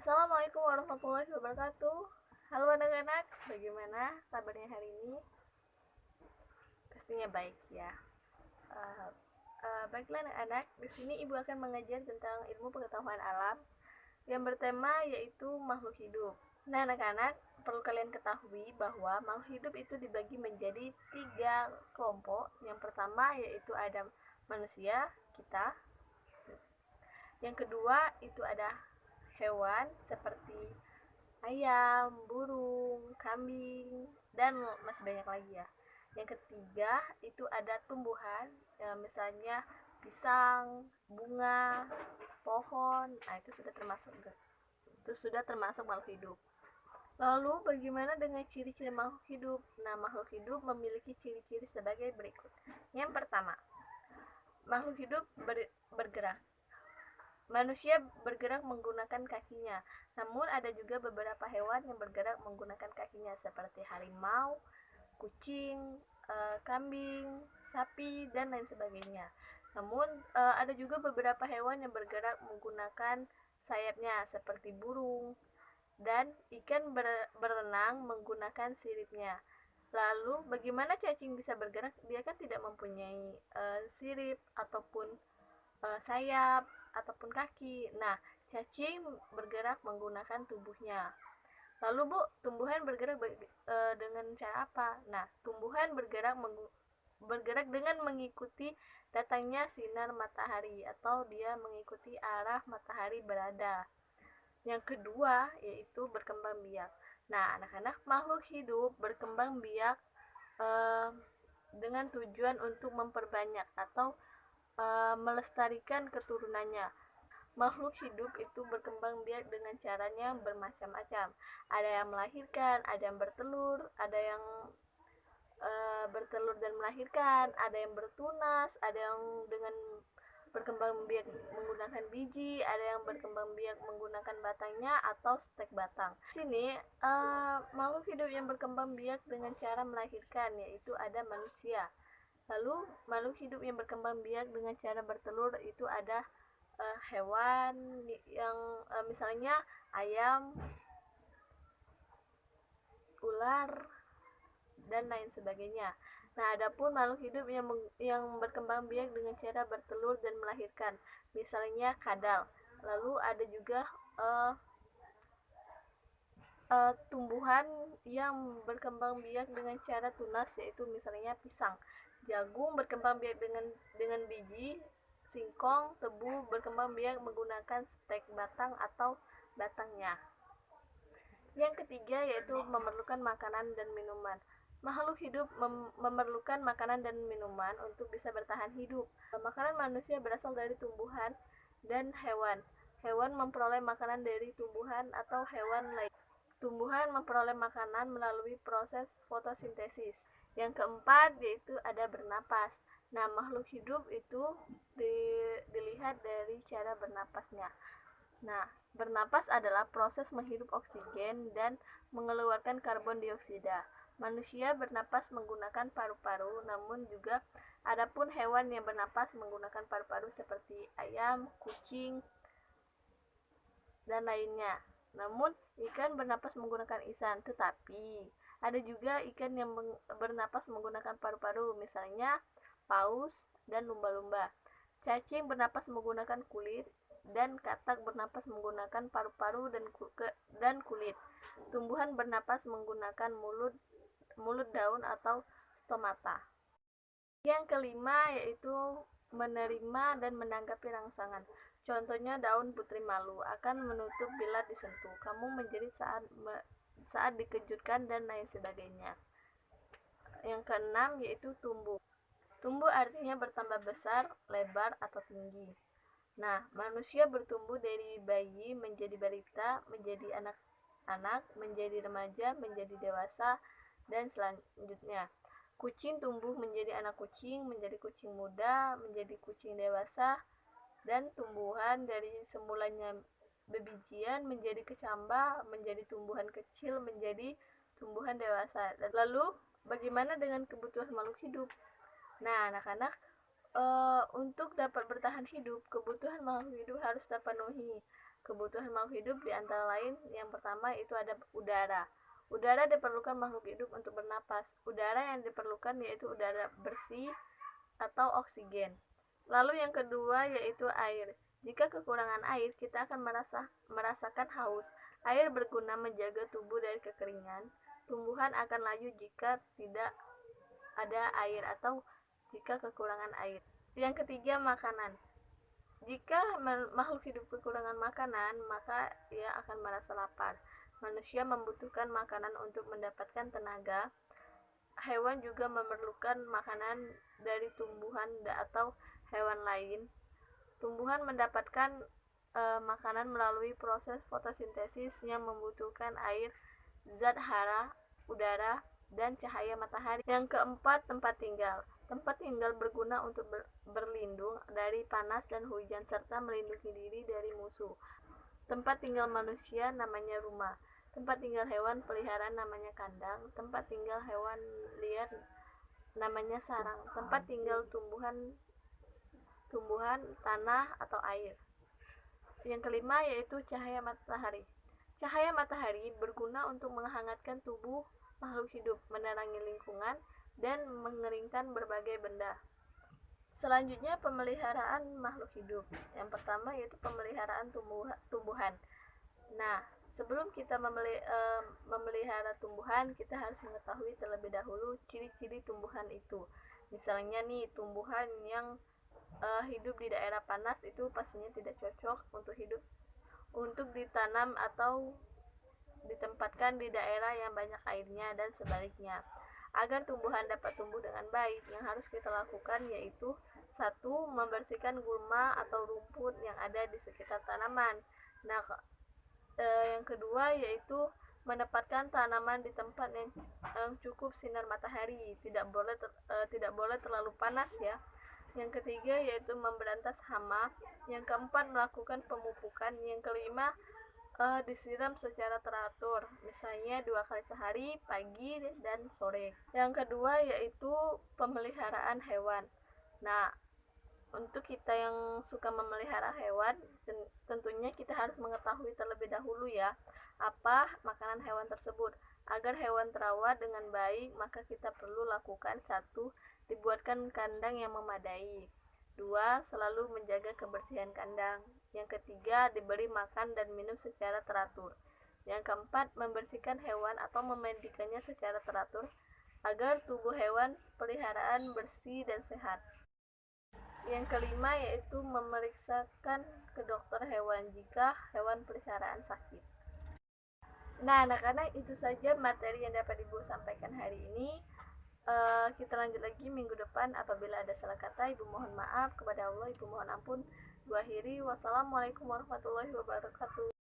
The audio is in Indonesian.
Assalamualaikum warahmatullahi wabarakatuh. Halo anak-anak, bagaimana kabarnya hari ini? Pastinya baik ya. Uh, Baiklah anak-anak, di sini ibu akan mengajar tentang ilmu pengetahuan alam yang bertema yaitu makhluk hidup. Nah anak-anak, perlu kalian ketahui bahwa makhluk hidup itu dibagi menjadi 3 kelompok. Yang pertama yaitu ada manusia, kita. Yang kedua itu ada hewan seperti ayam, burung, kambing, dan masih banyak lagi ya. Yang ketiga itu ada tumbuhan, ya, misalnya pisang, bunga, pohon. Nah, itu sudah termasuk makhluk hidup. Lalu bagaimana dengan ciri-ciri makhluk hidup? Nah, makhluk hidup memiliki ciri-ciri sebagai berikut. Yang pertama, makhluk hidup bergerak. Manusia bergerak menggunakan kakinya, namun ada juga beberapa hewan yang bergerak menggunakan kakinya seperti harimau, kucing, kambing, sapi, dan lain sebagainya. Namun ada juga beberapa hewan yang bergerak menggunakan sayapnya seperti burung dan ikan berenang menggunakan siripnya. Lalu bagaimana cacing bisa bergerak? Dia kan tidak mempunyai sirip ataupun sayap ataupun kaki. Nah, cacing bergerak menggunakan tubuhnya. Lalu Bu, tumbuhan bergerak dengan cara apa? Nah, tumbuhan bergerak dengan mengikuti datangnya sinar matahari atau dia mengikuti arah matahari berada. Yang kedua yaitu berkembang biak. Nah, anak-anak, makhluk hidup berkembang biak eh, dengan tujuan untuk memperbanyak atau melestarikan keturunannya. Makhluk hidup itu berkembang biak dengan caranya bermacam-macam. Ada yang melahirkan, ada yang bertelur, ada yang bertelur dan melahirkan, ada yang bertunas, ada yang dengan berkembang biak menggunakan biji, ada yang berkembang biak menggunakan batangnya atau stek batang. Di sini makhluk hidup yang berkembang biak dengan cara melahirkan yaitu ada manusia. Lalu makhluk hidup yang berkembang biak dengan cara bertelur itu ada hewan yang misalnya ayam, ular, dan lain sebagainya. Nah, adapun makhluk hidup yang berkembang biak dengan cara bertelur dan melahirkan, misalnya kadal. Lalu ada juga tumbuhan yang berkembang biak dengan cara tunas yaitu misalnya pisang. Jagung berkembang biak dengan biji, singkong, tebu berkembang biak menggunakan stek batang atau batangnya. Yang ketiga yaitu memerlukan makanan dan minuman. Makhluk hidup memerlukan makanan dan minuman untuk bisa bertahan hidup. Makanan manusia berasal dari tumbuhan dan hewan. Hewan memperoleh makanan dari tumbuhan atau hewan lain. Tumbuhan memperoleh makanan melalui proses fotosintesis. Yang keempat yaitu ada bernapas. Nah, makhluk hidup itu dilihat dari cara bernapasnya. Nah, bernapas adalah proses menghirup oksigen dan mengeluarkan karbon dioksida. Manusia bernapas menggunakan paru-paru, namun juga adapun hewan yang bernapas menggunakan paru-paru seperti ayam, kucing, dan lainnya. Namun, ikan bernapas menggunakan isan, tetapi ada juga ikan yang bernapas menggunakan paru-paru, misalnya paus dan lumba-lumba. Cacing bernapas menggunakan kulit, dan katak bernapas menggunakan paru-paru dan kulit. Tumbuhan bernapas menggunakan mulut daun atau stomata. Yang kelima yaitu menerima dan menanggapi rangsangan. Contohnya daun putri malu akan menutup bila disentuh. Kamu menjerit saat dikejutkan dan lain sebagainya. Yang keenam yaitu tumbuh. Tumbuh artinya bertambah besar, lebar, atau tinggi. Nah, manusia bertumbuh dari bayi menjadi balita, menjadi anak-anak, menjadi remaja, menjadi dewasa, dan selanjutnya. Kucing tumbuh menjadi anak kucing, menjadi kucing muda, menjadi kucing dewasa, dan tumbuhan dari semulanya bebijian menjadi kecambah, menjadi tumbuhan kecil, menjadi tumbuhan dewasa. Lalu, bagaimana dengan kebutuhan makhluk hidup? Nah, anak-anak, untuk dapat bertahan hidup, kebutuhan makhluk hidup harus terpenuhi. Kebutuhan makhluk hidup di antara lain yang pertama itu ada udara. Udara diperlukan makhluk hidup untuk bernapas. Udara yang diperlukan yaitu udara bersih atau oksigen. Lalu yang kedua yaitu air. Jika kekurangan air, kita akan merasakan haus. Air berguna menjaga tubuh dari kekeringan. Tumbuhan akan layu jika tidak ada air atau jika kekurangan air. Yang ketiga, makanan. Jika makhluk hidup kekurangan makanan, maka ia akan merasa lapar. Manusia membutuhkan makanan untuk mendapatkan tenaga. Hewan juga memerlukan makanan dari tumbuhan atau hewan lain. Tumbuhan mendapatkan makanan melalui proses fotosintesis yang membutuhkan air, zat hara, udara, dan cahaya matahari. Yang keempat, tempat tinggal. Tempat tinggal berguna untuk berlindung dari panas dan hujan serta melindungi diri dari musuh. Tempat tinggal manusia namanya rumah. Tempat tinggal hewan peliharaan namanya kandang. Tempat tinggal hewan liar namanya sarang. Tempat tinggal tumbuhan, tanah atau air. Yang kelima yaitu cahaya matahari. Cahaya matahari berguna untuk menghangatkan tubuh makhluk hidup, menerangi lingkungan, dan mengeringkan berbagai benda. Selanjutnya, pemeliharaan makhluk hidup. Yang pertama yaitu pemeliharaan tumbuhan. Nah, sebelum kita memelihara tumbuhan, kita harus mengetahui terlebih dahulu ciri-ciri tumbuhan itu. Misalnya nih, tumbuhan yang hidup di daerah panas itu pastinya tidak cocok untuk ditanam atau ditempatkan di daerah yang banyak airnya dan sebaliknya. Agar tumbuhan dapat tumbuh dengan baik, yang harus kita lakukan yaitu 1. Membersihkan gulma atau rumput yang ada di sekitar tanaman. Nah, yang kedua yaitu menempatkan tanaman di tempat yang cukup sinar matahari, tidak boleh terlalu panas ya. Yang ketiga yaitu memberantas hama. Yang keempat, melakukan pemupukan. Yang kelima, disiram secara teratur, misalnya 2 kali sehari, pagi dan sore. Yang kedua yaitu pemeliharaan hewan. Nah, untuk kita yang suka memelihara hewan, tentunya kita harus mengetahui terlebih dahulu ya, apa makanan hewan tersebut. Agar hewan terawat dengan baik, maka kita perlu lakukan 1. Dibuatkan kandang yang memadai. 2. Selalu menjaga kebersihan kandang. Yang ketiga, diberi makan dan minum secara teratur. Yang keempat, membersihkan hewan atau memandikannya secara teratur agar tubuh hewan peliharaan bersih dan sehat. Yang kelima yaitu memeriksakan ke dokter hewan jika hewan peliharaan sakit. Nah, anak-anak, itu saja materi yang dapat Ibu sampaikan hari ini. Kita lanjut lagi minggu depan. Apabila ada salah kata, Ibu mohon maaf. Kepada Allah Ibu mohon ampun. Wassalamualaikum warahmatullahi wabarakatuh.